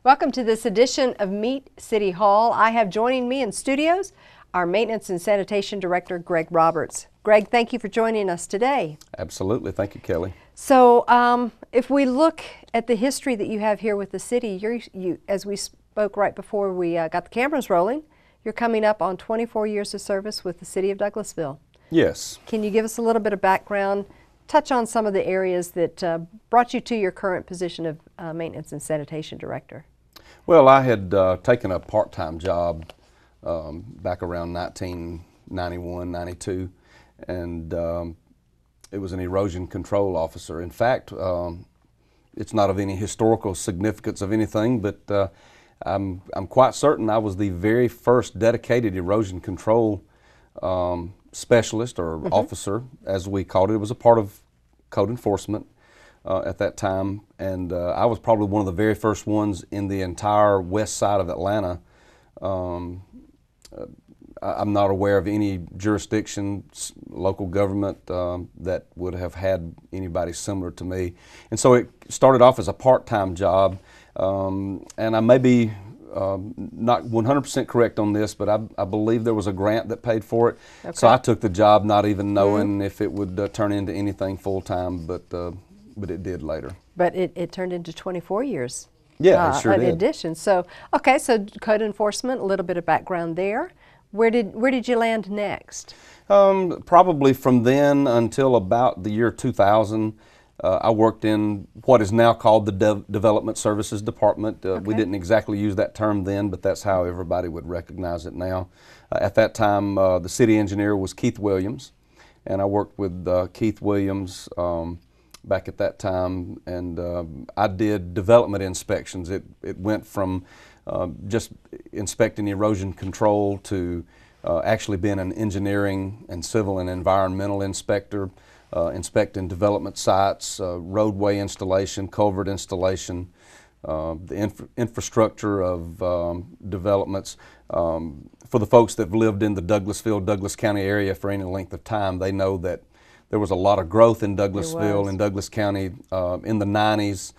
Welcome to this edition of Meet City Hall. I have joining me in studios our Maintenance and Sanitation Director, Greg Roberts. Greg, thank you for joining us today. Absolutely. Thank you, Kelly. So if we look at the history that you have here with the city, as we spoke right before we got the cameras rolling, you're coming up on 24 years of service with the city of Douglasville. Yes. Can you give us a little bit of background, touch on some of the areas that brought you to your current position of Maintenance and Sanitation Director? Well, I had taken a part-time job back around 1991, 92, and it was an erosion control officer. In fact, it's not of any historical significance of anything, but I'm quite certain I was the very first dedicated erosion control specialist or officer, as we called it. It was a part of code enforcement at that time, and I was probably one of the very first ones in the entire west side of Atlanta. I'm not aware of any jurisdiction, local government, that would have had anybody similar to me. And so it started off as a part-time job, and I may be not 100% correct on this, but I believe there was a grant that paid for it. Okay. So I took the job not even knowing if it would turn into anything full-time, but it did later. But it turned into 24 years. Yeah, it sure did. In addition. So, okay, so code enforcement, a little bit of background there. Where did you land next? Probably from then until about the year 2000. I worked in what is now called the Development Services Department. Okay. We didn't exactly use that term then, but that's how everybody would recognize it now. At that time, the city engineer was Keith Williams, and I worked with Keith Williams back at that time, and I did development inspections. It went from just inspecting erosion control to actually being an engineering and civil and environmental inspector, inspecting development sites, roadway installation, culvert installation, the infrastructure of developments. For the folks that have lived in the Douglasville, Douglas County area for any length of time, they know that there was a lot of growth in Douglasville and Douglas County in the 90s.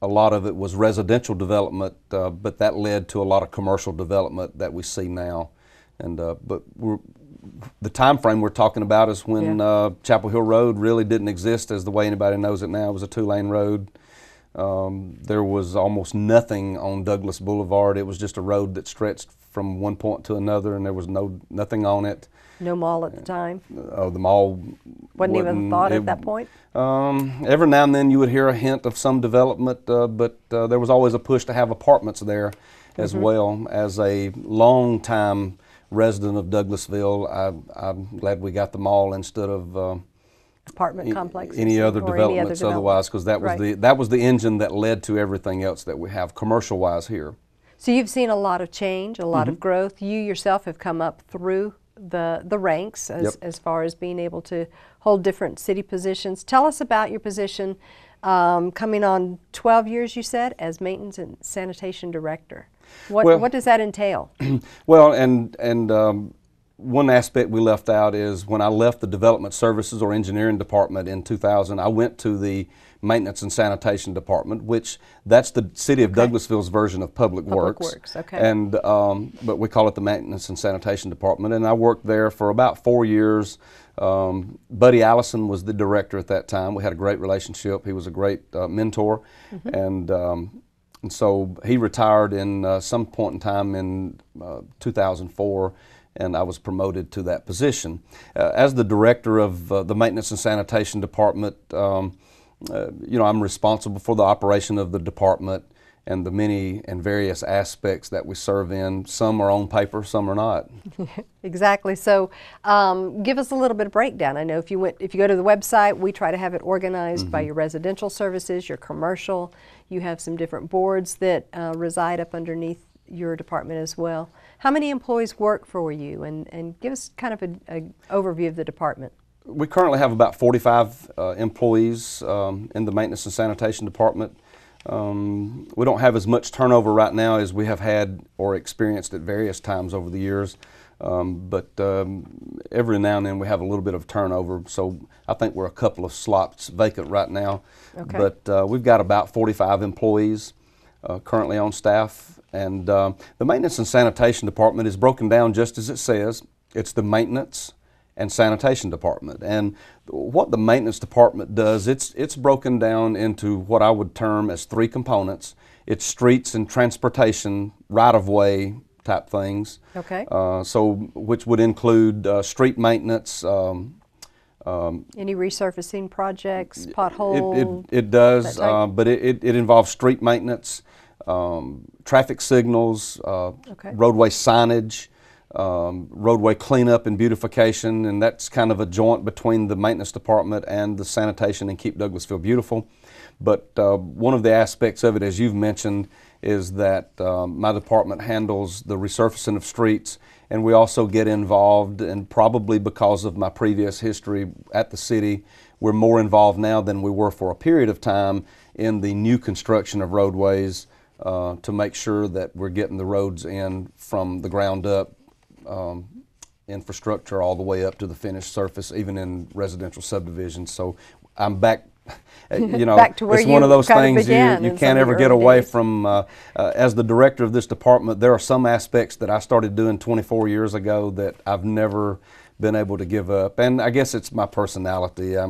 A lot of it was residential development, but that led to a lot of commercial development that we see now. And but the time frame we're talking about is when Chapel Hill Road really didn't exist as the way anybody knows it now. It was a two-lane road. There was almost nothing on Douglas Boulevard. It was just a road that stretched from one point to another, and there was nothing on it. No mall at the time? The mall wasn't even thought at that point? Every now and then you would hear a hint of some development, but there was always a push to have apartments there as well. As a long-time resident of Douglasville, I'm glad we got the mall instead of apartment complexes, any other developments otherwise, because that was that was the engine that led to everything else that we have commercial-wise here. So you've seen a lot of change, a lot of growth. You yourself have come up through the ranks as far as being able to hold different city positions. Tell us about your position coming on 12 years, you said, as Maintenance and Sanitation Director. What does that entail? Well, and one aspect we left out is when I left the Development Services or Engineering Department in 2000, I went to the Maintenance and Sanitation Department, which that's the City of Douglasville's version of Public Works. Okay. And but we call it the Maintenance and Sanitation Department, and I worked there for about 4 years. Buddy Allison was the director at that time. We had a great relationship. He was a great mentor, and so he retired in some point in time in 2004. And I was promoted to that position. As the director of the Maintenance and Sanitation Department, you know, I'm responsible for the operation of the department and the many and various aspects that we serve in. Some are on paper, some are not. Exactly. So give us a little bit of breakdown. I know if you go to the website, we try to have it organized by your residential services, your commercial. You have some different boards that reside up underneath your department as well. How many employees work for you, and give us kind of an overview of the department. We currently have about 45 employees in the Maintenance and Sanitation Department. We don't have as much turnover right now as we have had or experienced at various times over the years, but every now and then we have a little bit of turnover, so I think we're a couple of slots vacant right now. Okay. But we've got about 45 employees. currently on staff. And the Maintenance and Sanitation Department is broken down just as it says. It's the Maintenance and Sanitation Department. And what the Maintenance Department does, it's broken down into what I would term as three components. It's streets and transportation, right-of-way type things. Okay. Which would include street maintenance. Any resurfacing projects, potholes? It does, but it involves street maintenance, traffic signals, roadway signage, roadway cleanup and beautification, and that's kind of a joint between the Maintenance Department and the Sanitation and Keep Douglasville Beautiful. But one of the aspects of it, as you've mentioned, is that my department handles the resurfacing of streets, and we also get involved, and probably because of my previous history at the city, we're more involved now than we were for a period of time in the new construction of roadways to make sure that we're getting the roads in from the ground up, infrastructure all the way up to the finished surface, even in residential subdivisions. So I'm back. You know, back to where it's one of those things you can't ever get away days. from. As the director of this department, there are some aspects that I started doing 24 years ago that I've never been able to give up. And I guess it's my personality. I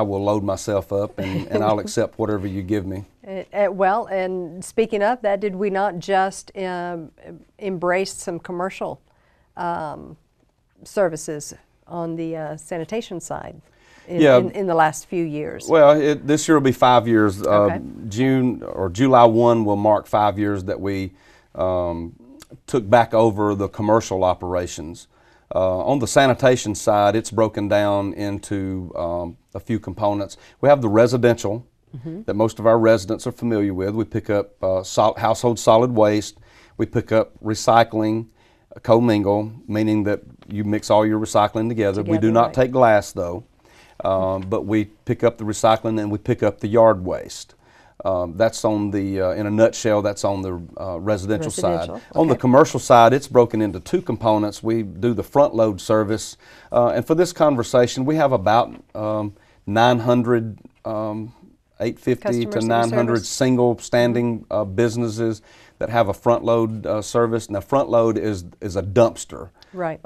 will load myself up and I'll accept whatever you give me. Well, and speaking of that, did we not just embrace some commercial services on the sanitation side in the last few years? Well, this year will be 5 years. Okay. July 1 will mark 5 years that we took back over the commercial operations. On the sanitation side, it's broken down into a few components. We have the residential that most of our residents are familiar with. We pick up household solid waste. We pick up recycling, commingle, meaning that you mix all your recycling together. We do not take glass though, but we pick up the recycling and we pick up the yard waste. That's on the, in a nutshell, that's on the residential side. Okay. On the commercial side, it's broken into two components. We do the front load service, and for this conversation, we have about 900, 850 Customers to that you 900 service? single standing businesses that have a front load service. Now, front load is a dumpster. Right.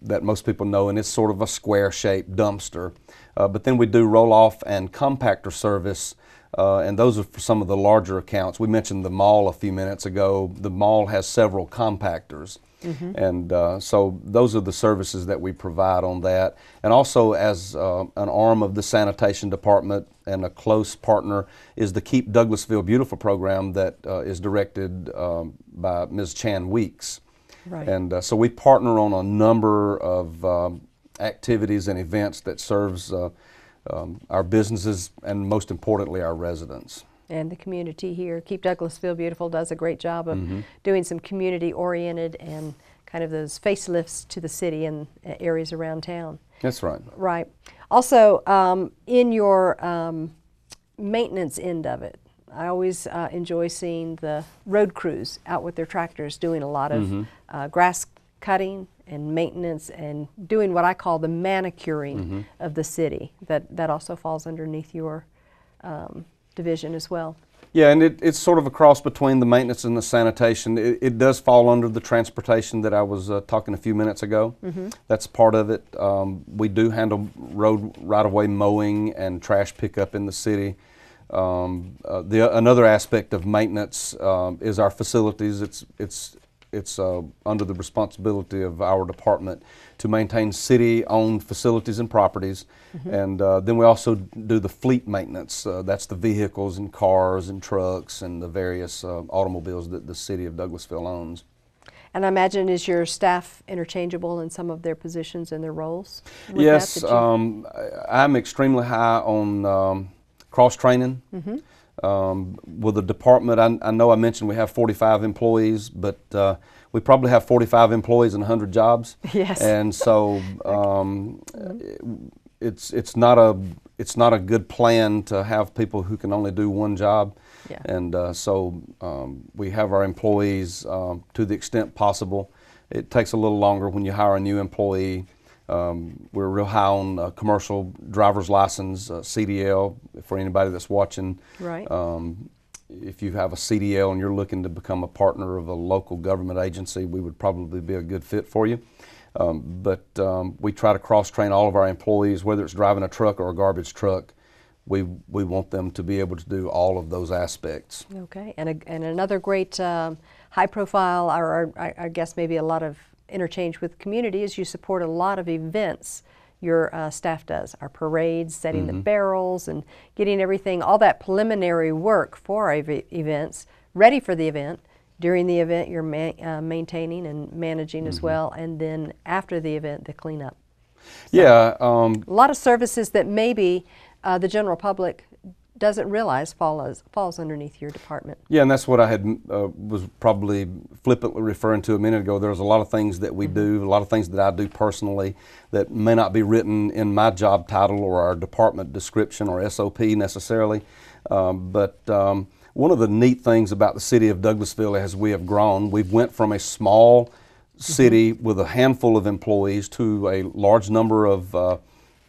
That most people know, and it's sort of a square-shaped dumpster. But then we do roll-off and compactor service, and those are for some of the larger accounts. We mentioned the mall a few minutes ago. The mall has several compactors, and so those are the services that we provide on that. And also, as an arm of the Sanitation Department and a close partner is the Keep Douglasville Beautiful program that is directed by Ms. Chan Weeks. Right. And so we partner on a number of activities and events that serves our businesses and most importantly our residents. And the community here. Keep Douglasville Beautiful does a great job of doing some community oriented and kind of those facelifts to the city and areas around town. That's right. Right. Also, in your maintenance end of it, I always enjoy seeing the road crews out with their tractors doing a lot of grass cutting and maintenance and doing what I call the manicuring of the city. That also falls underneath your division as well. Yeah, and it's sort of a cross between the maintenance and the sanitation. It does fall under the transportation that I was talking a few minutes ago. That's part of it. We do handle road right-of-way mowing and trash pickup in the city. Another aspect of maintenance is our facilities. It's under the responsibility of our department to maintain city-owned facilities and properties. And then we also do the fleet maintenance. That's the vehicles and cars and trucks and the various automobiles that the city of Douglasville owns. And I imagine, is your staff interchangeable in some of their positions and their roles? Yes, I'm extremely high on cross-training. With the department, I know I mentioned we have 45 employees, but we probably have 45 employees and 100 jobs. Yes. And so it's not a good plan to have people who can only do one job. Yeah. And so we have our employees to the extent possible. It takes a little longer when you hire a new employee. We're real high on commercial driver's license, CDL, for anybody that's watching. Right. If you have a CDL and you're looking to become a partner of a local government agency, we would probably be a good fit for you. But we try to cross-train all of our employees, whether it's driving a truck or a garbage truck. We want them to be able to do all of those aspects. Okay, and another great high-profile, or I guess maybe a lot of interchange with community, is you support a lot of events. Your staff does our parades, setting the barrels, and getting everything, all that preliminary work for our events, ready for the event. During the event, you're maintaining and managing as well, and then after the event, the cleanup. So, yeah. A lot of services that maybe the general public doesn't realize falls underneath your department. Yeah, and that's what I had was probably flippantly referring to a minute ago. There's a lot of things that we do, a lot of things that I do personally that may not be written in my job title or our department description or SOP necessarily. But one of the neat things about the city of Douglasville as we have grown, we've went from a small city with a handful of employees to a large number of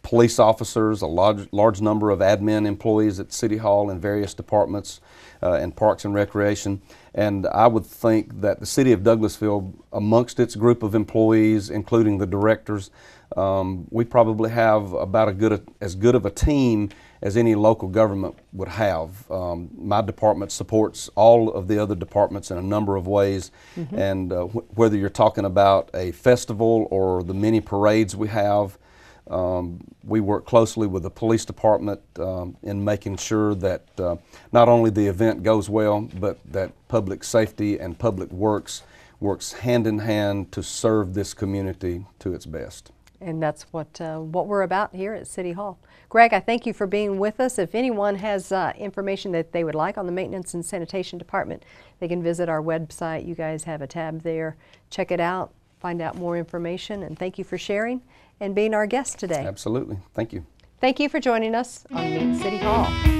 police officers, a large number of admin employees at City Hall and various departments and Parks and Recreation. And I would think that the city of Douglasville, amongst its group of employees, including the directors, we probably have about as good of a team as any local government would have. My department supports all of the other departments in a number of ways, and whether you're talking about a festival or the many parades we have, we work closely with the police department in making sure that not only the event goes well, but that public safety and public works hand in hand to serve this community to its best. And that's what we're about here at City Hall. Greg, I thank you for being with us. If anyone has information that they would like on the Maintenance and Sanitation Department, they can visit our website. You guys have a tab there. Check it out, find out more information, and thank you for sharing and being our guest today. Absolutely. Thank you. Thank you for joining us on Meet City Hall.